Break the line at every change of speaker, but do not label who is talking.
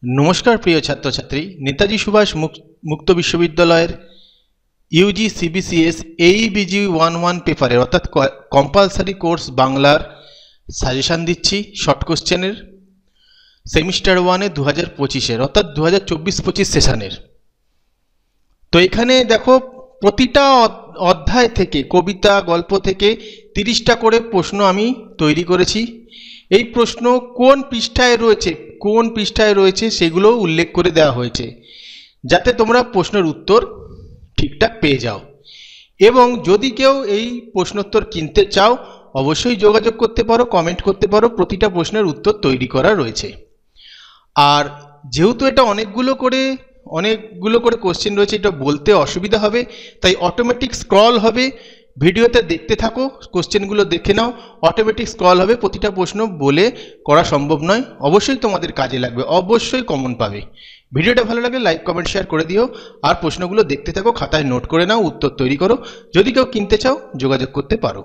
नमस्कार प्रिय छात्र छात्री नेताजी सुभाष मुक्त विश्वविद्यालय ইউজি সিবিসিএস এইবিজি 11 পেপারের অর্থাৎ কম্পালসারি কোর্স বাংলার সাজেশন দিচ্ছি শর্ট কোশ্চেনের সেমিস্টার 1 এ 2025 এর অর্থাৎ 2024-25 সেশনের। তো এখানে দেখো প্রতিটা অধ্যায় থেকে কবিতা গল্প থেকে 30টা করে প্রশ্ন আমি তৈরি করেছি। এই প্রশ্ন কোন পৃষ্ঠায় রয়েছে সেগুলো উল্লেখ করে দেওয়া হয়েছে যাতে তোমরা প্রশ্নের উত্তর ঠিকঠাক পেয়ে যাও। এবং যদি কেউ এই প্রশ্নোত্তর কিনতে চাও অবশ্যই যোগাযোগ করতে পারো, কমেন্ট করতে পারো, প্রতিটা প্রশ্নের উত্তর তৈরি করা রয়েছে। আর যেহেতু এটা অনেকগুলো করে কোশ্চেন রয়েছে, এটা বলতে অসুবিধা হবে, তাই অটোমেটিক স্ক্রল হবে। ভিডিওতে দেখতে থাকো, কোশ্চেনগুলো দেখে নাও, অটোমেটিক স্ক্রল হবে। প্রতিটা প্রশ্ন বলে করা সম্ভব নয়, অবশ্যই তোমাদের কাজে লাগবে, অবশ্যই কমন পাবে। ভিডিওটা ভালো লাগলে লাইক কমেন্ট শেয়ার করে দিও। আর প্রশ্নগুলো দেখতে থাকো, খাতায় নোট করে নাও, উত্তর তৈরি করো। যদি কেউ কিনতে চাও যোগাযোগ করতে পারো।